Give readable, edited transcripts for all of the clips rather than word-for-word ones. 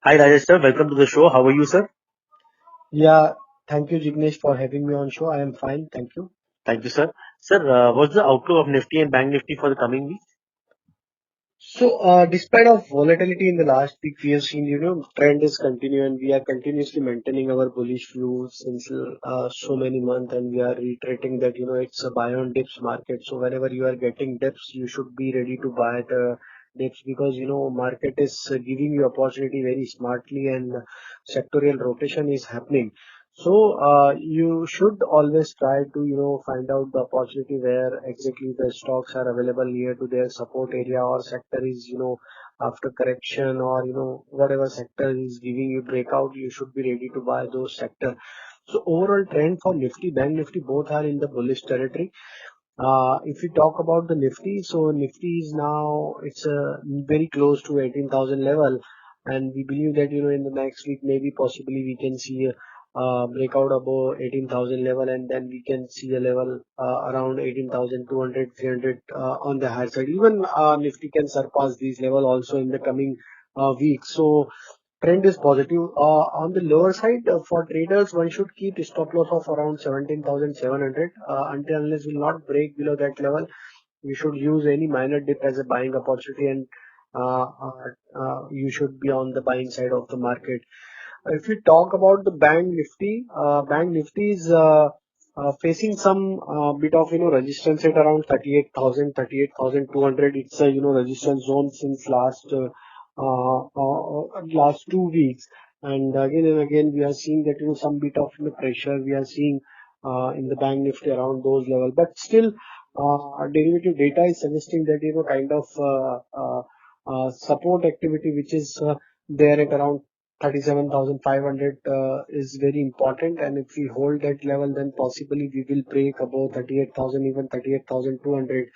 Hi Rajesh sir, welcome to the show. How are you, sir? Yeah, thank you, Jignesh, for having me on show. I am fine, thank you. Thank you, sir. Sir, what's the outlook of Nifty and Bank Nifty for the coming week? Despite of volatility in the last week, we have seen, trend is continuing. We are continuously maintaining our bullish view since so many months, and we are reiterating that, it's a buy on dips market. So whenever you are getting dips, you should be ready to buy the dips because, market is giving you opportunity very smartly and sectorial rotation is happening. You should always try to, find out the opportunity where exactly the stocks are available near to their support area or sector is, after correction or, whatever sector is giving you breakout, you should be ready to buy those sector. So overall trend for Nifty, Bank Nifty both are in the bullish territory. If we talk about the Nifty, so Nifty is now it's very close to 18,000 level, and we believe that in the next week maybe possibly we can see a breakout above 18,000 level, and then we can see a level around 18,200, 300 on the higher side. Even Nifty can surpass these level also in the coming weeks. So trend is positive. On the lower side, for traders, one should keep stop loss of around 17,700 until unless will not break below that level. We should use any minor dip as a buying opportunity, and you should be on the buying side of the market. If we talk about the Bank Nifty is facing some bit of resistance at around 38,000, 38,200. It's a resistance zone since last 2 weeks, and again and again we are seeing that some bit of pressure we are seeing in the Bank Nifty around those level. But still, derivative data is suggesting that kind of support activity which is there at around 37,500 is very important, and if we hold that level then possibly we will break above 38,000, even 38,200,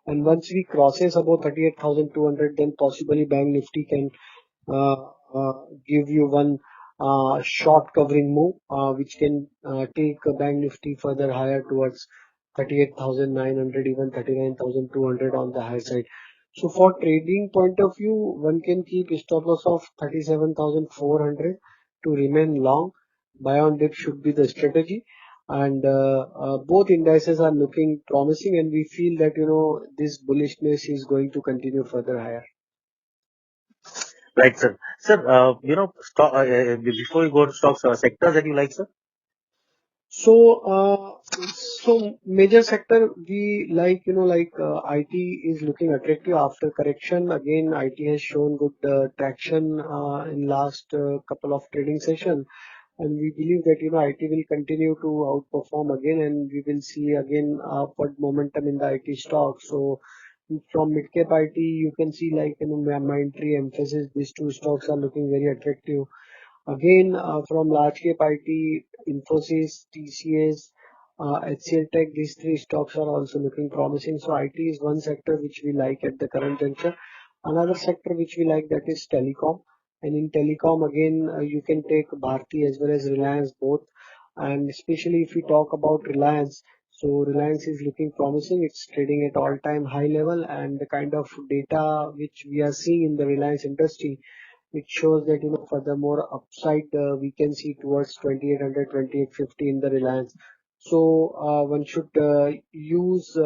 and once we crosses above 38,200 then possibly Bank Nifty can uh, give you one short covering move which can take Bank Nifty further higher towards 38,900, even 39,200 on the high side. So for trading point of view, one can keep stop loss of 37,400 to remain long. Buy on dip should be the strategy. And both indices are looking promising, and we feel that this bullishness is going to continue further higher. Right, sir. Sir, before you go to stocks, sectors that you like, sir? So major sector we like, IT is looking attractive after correction. Again, IT has shown good traction in last couple of trading session, and we believe that IT will continue to outperform again, and we will see again upward momentum in the IT stock. So from mid-cap IT, you can see like Mindtree, Emphasis, these two stocks are looking very attractive. Again, from large cap IT, Infosys, TCS, HCL Tech, these three stocks are also looking promising. So IT is one sector which we like at the current juncture. Another sector which we like, that is telecom. And in telecom, again, you can take Bharti as well as Reliance both. And especially if we talk about Reliance, so Reliance is looking promising. It's trading at all-time high level, and the kind of data which we are seeing in the Reliance industry, it shows that furthermore upside we can see towards 2800, 2850 in the Reliance. So one should use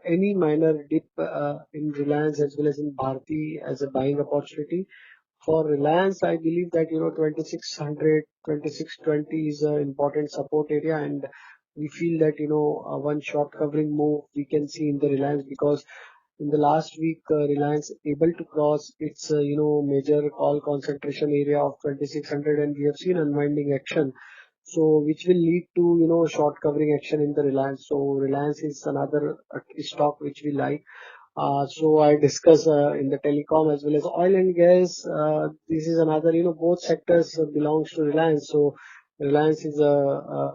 any minor dip in Reliance as well as in Bharti as a buying opportunity. For Reliance, I believe that 2600, 2620 is an important support area, and we feel that one short covering move we can see in the Reliance, because in the last week, Reliance able to cross its major call concentration area of 2600, and we have seen unwinding action. So which will lead to short covering action in the Reliance. So Reliance is another stock which we like. So I discuss in the telecom as well as oil and gas. This is another, both sectors belongs to Reliance. So Reliance is a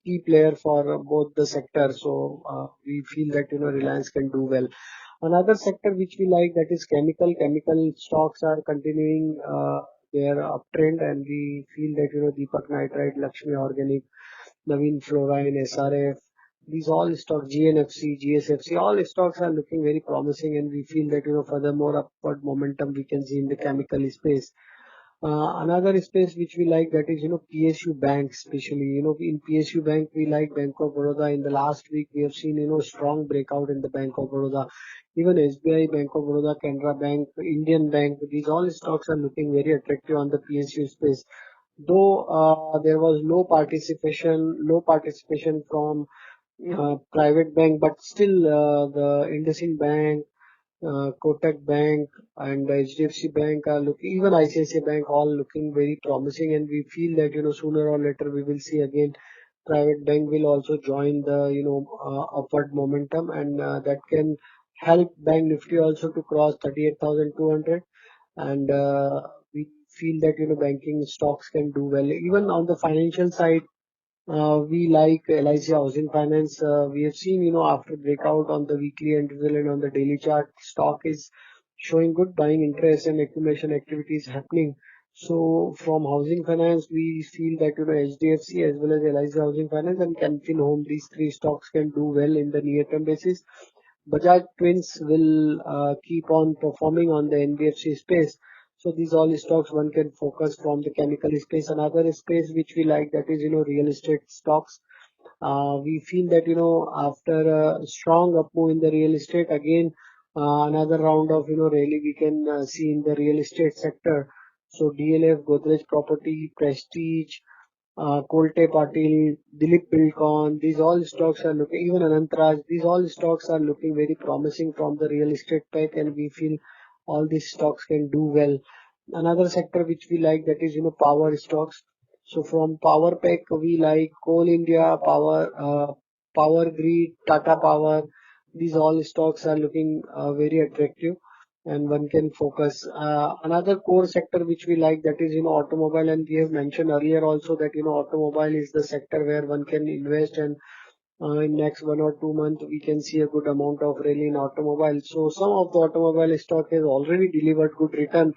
key player for both the sectors. So we feel that Reliance can do well. Another sector which we like, that is chemical. Chemical stocks are continuing their uptrend, and we feel that Deepak Nitrite, Lakshmi Organic, Navin Fluorine, SRF, these all stocks, GNFC, GSFC, all stocks are looking very promising, and we feel that furthermore upward momentum we can see in the chemical space. Another space which we like, that is, PSU Bank, especially, in PSU Bank, we like Bank of Baroda. In the last week, we have seen, strong breakout in the Bank of Baroda. Even SBI, Bank of Baroda, Canara Bank, Indian Bank, these all stocks are looking very attractive on the PSU space. Though there was low participation from private bank, but still the IndusInd Bank, Kotak Bank and HDFC Bank are looking, even ICICI Bank, all looking very promising, and we feel that sooner or later we will see again private bank will also join the upward momentum, and that can help Bank Nifty also to cross 38,200, and we feel that banking stocks can do well. Even on the financial side, we like LIC Housing Finance. We have seen, after breakout on the weekly and on the daily chart, stock is showing good buying interest and accumulation activities happening. So from housing finance, we feel that HDFC as well as LIC Housing Finance and Can Fin Home, these three stocks can do well in the near term basis. Bajaj Twins will keep on performing on the NBFC space. So these all stocks one can focus from the chemical space. Another space which we like, that is real estate stocks. We feel that after a strong up move in the real estate, again another round of rally we can see in the real estate sector. So DLF, Godrej Property, Prestige, Kolte Patil, Dilip Bilkon, these all stocks are looking, even Anantraj, these all stocks are looking very promising from the real estate pack, and we feel all these stocks can do well. Another sector which we like, that is power stocks. So from power pack we like Coal India, Power Grid, Tata Power. These all stocks are looking very attractive, and one can focus. Another core sector which we like, that is automobile, and we have mentioned earlier also that automobile is the sector where one can invest, and in next 1 or 2 months we can see a good amount of rally in automobile. So some of the automobile stock has already delivered good return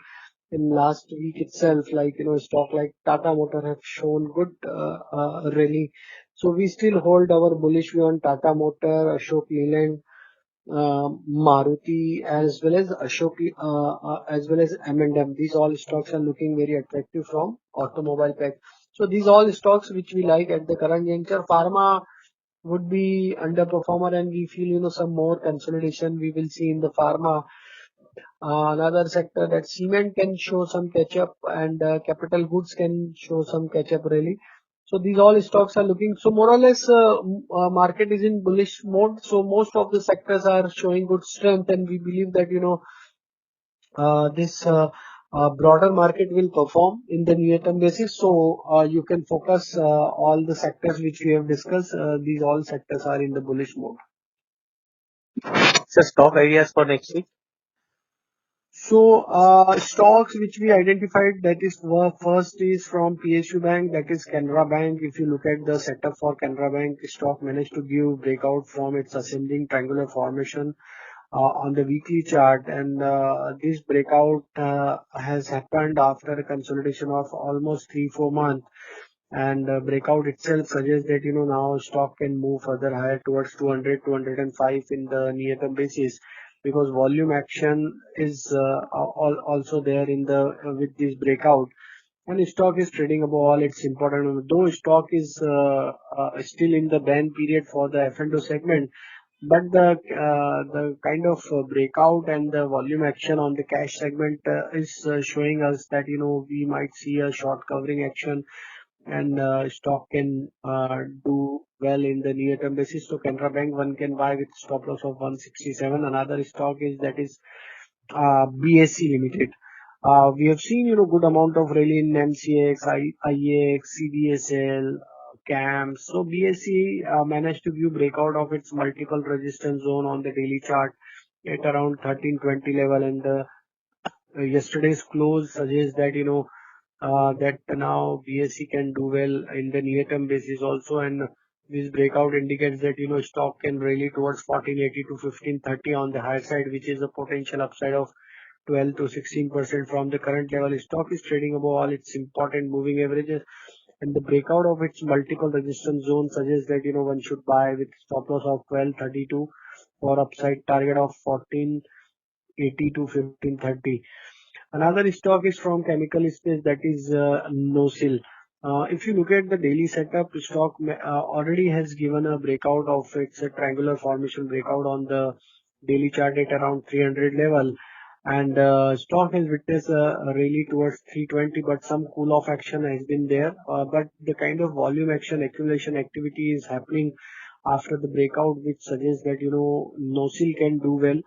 in last week itself, like stock like Tata Motor have shown good rally. So we still hold our bullish view on Tata Motor, Ashok Leyland, Maruti, as well as Ashok, as well as M&M. These all stocks are looking very attractive from automobile pack. So these all stocks which we like at the current juncture. Pharma would be underperformer, and we feel some more consolidation we will see in the pharma. Another sector, that cement can show some catch up, and capital goods can show some catch up really. So these all stocks are looking, so more or less market is in bullish mode. So most of the sectors are showing good strength, and we believe that this broader market will perform in the near term basis. So you can focus all the sectors which we have discussed. These all sectors are in the bullish mode. So stock ideas for next week. So, stocks which we identified, that is first is from PSU Bank, that is Canara Bank. If you look at the setup for Canara Bank, stock managed to give breakout from its ascending triangular formation on the weekly chart, and this breakout has happened after a consolidation of almost 3-4 months. And breakout itself suggests that now stock can move further higher towards 200, 205 in the near term basis, because volume action is also there in the with this breakout, and stock is trading above all its important. Though stock is still in the ban period for the F&O segment, but the kind of breakout and the volume action on the cash segment is showing us that we might see a short covering action, and stock can do well in the near term basis. So Canara Bank one can buy with stop loss of 167. Another stock is, that is BSE Limited. We have seen good amount of rally in MCX, IEX, CDSL, CAMS. So BSE managed to view breakout of its multiple resistance zone on the daily chart at around 1320 level, and yesterday's close suggests that that now BSE can do well in the near term basis also, and this breakout indicates that stock can rally towards 1480 to 1530 on the higher side, which is a potential upside of 12 to 16% from the current level. Stock is trading above all its important moving averages, and the breakout of its multiple resistance zone suggests that one should buy with stop loss of 1232 for upside target of 1480 to 1530. Another stock is from chemical space, that is NOSIL. If you look at the daily setup, stock already has given a breakout of its triangular formation breakout on the daily chart at around 300 level, and stock has witnessed a rally towards 320, but some cool off action has been there. But the kind of volume action accumulation activity is happening after the breakout, which suggests that NOSIL can do well.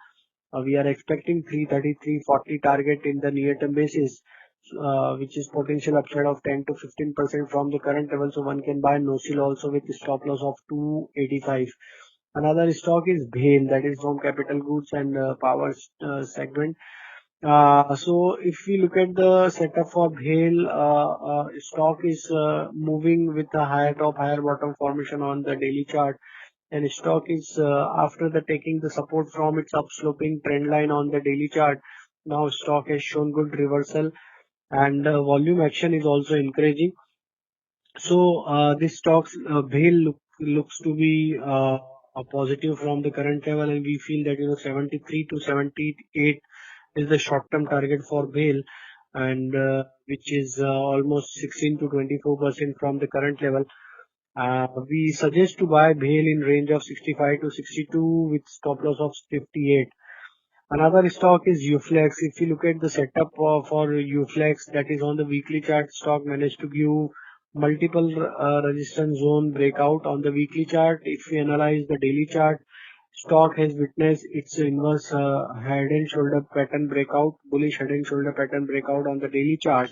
We are expecting 330-340 target in the near-term basis, which is potential upside of 10 to 15% from the current level. So one can buy NOSIL also with stop loss of 285. Another stock is BHEL, that is from capital goods and power segment. So if we look at the setup for BHEL, stock is moving with a higher top, higher bottom formation on the daily chart, and stock is after the taking the support from its upsloping trend line on the daily chart. Now stock has shown good reversal, and volume action is also encouraging. So this stocks looks to be a positive from the current level, and we feel that 73 to 78 is the short-term target for BHEL, and which is almost 16 to 24% from the current level. We suggest to buy BHEL in range of 65 to 62 with stop loss of 58. Another stock is Uflex. If you look at the setup for Uflex, that is on the weekly chart, stock managed to give multiple resistance zone breakout on the weekly chart. If we analyze the daily chart, stock has witnessed its inverse head and shoulder pattern breakout, bullish head and shoulder pattern breakout on the daily chart.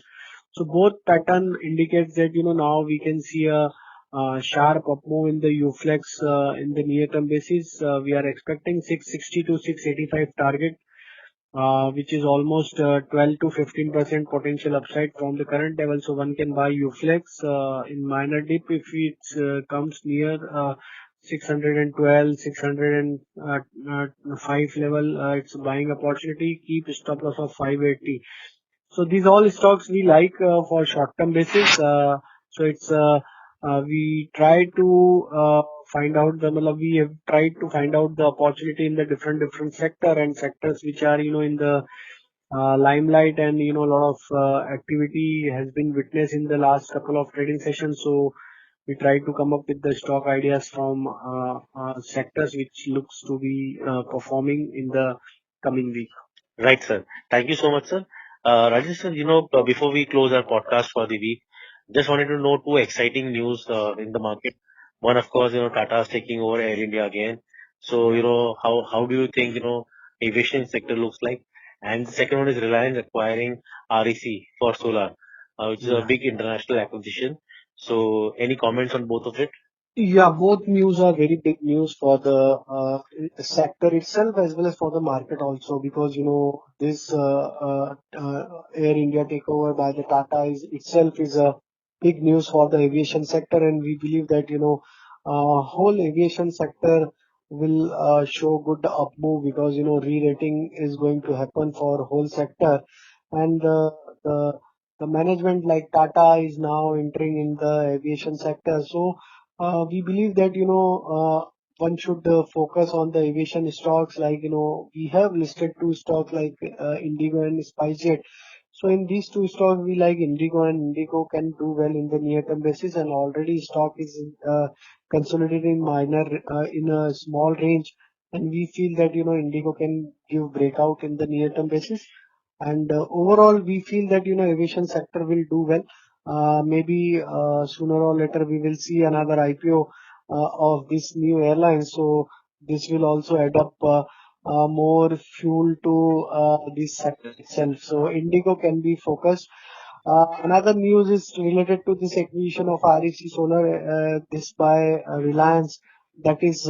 So both pattern indicates that now we can see a sharp up move in the UFlex in the near term basis. We are expecting 660 to 685 target, which is almost 12 to 15% potential upside from the current level. So one can buy UFlex in minor dip if it comes near 612, 605 level. It's a buying opportunity. Keep stop loss of 580. So these all stocks we like for short-term basis. So it's we try to find out we have tried to find out the opportunity in the different sector and sectors which are in the limelight, and a lot of activity has been witnessed in the last couple of trading sessions. So we try to come up with the stock ideas from sectors which looks to be performing in the coming week. Right, sir. Thank you so much, sir. Rajesh, sir, before we close our podcast for the week, just wanted to know two exciting news in the market. One, of course, Tata is taking over Air India again. So, how do you think, aviation sector looks like? And the second one is Reliance acquiring REC for solar, which is a Yeah. big international acquisition. So, any comments on both of it? Yeah, both news are very big news for the sector itself as well as for the market also, because this Air India takeover by the Tata is itself is a big news for the aviation sector, and we believe that whole aviation sector will show good up move, because re-rating is going to happen for whole sector, and the the management like Tata is now entering in the aviation sector. So we believe that one should focus on the aviation stocks, like we have listed two stocks like Indigo and SpiceJet. So in these two stocks we like Indigo, and Indigo can do well in the near term basis, and already stock is consolidating minor in a small range, and we feel that Indigo can give breakout in the near term basis, and overall we feel that aviation sector will do well. Maybe sooner or later we will see another IPO of this new airline. So this will also add up more fuel to this sector itself. So Indigo can be focused. Another news is related to this acquisition of REC Solar, this by Reliance. That is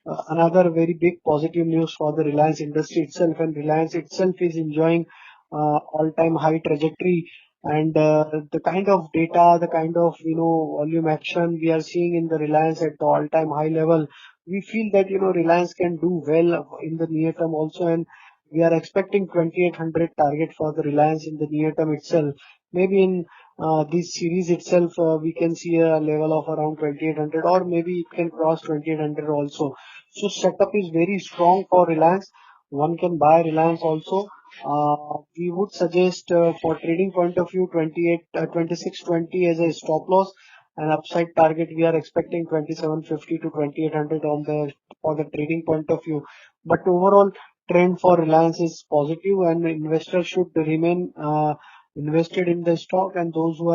another very big positive news for the Reliance industry itself, and Reliance itself is enjoying all-time high trajectory, and the kind of data, the kind of volume action we are seeing in the Reliance at the all-time high level, we feel that Reliance can do well in the near term also, and we are expecting 2800 target for the Reliance in the near term itself. Maybe in this series itself, we can see a level of around 2800, or maybe it can cross 2800 also. So setup is very strong for Reliance. One can buy Reliance also. we would suggest for trading point of view 2620 as a stop loss, and upside target we are expecting 2750 to 2800 on the for the trading point of view. But overall trend for Reliance is positive, and investors should remain invested in the stock, and those who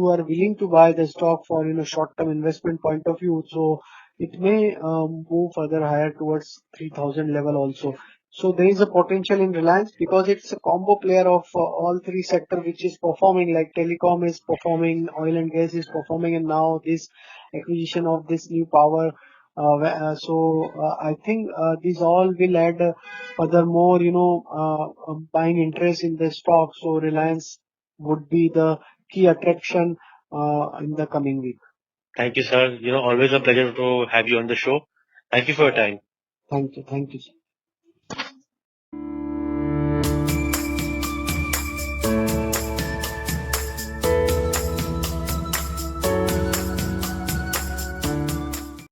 are willing to buy the stock for short term investment point of view. So it may move further higher towards 3000 level also. So there is a potential in Reliance because it's a combo player of all three sector which is performing, like telecom is performing, oil and gas is performing, and now this acquisition of this new power. I think these all will add furthermore, buying interest in the stock. So Reliance would be the key attraction in the coming week. Thank you, sir. Always a pleasure to have you on the show. Thank you for your time. Thank you. Thank you, sir.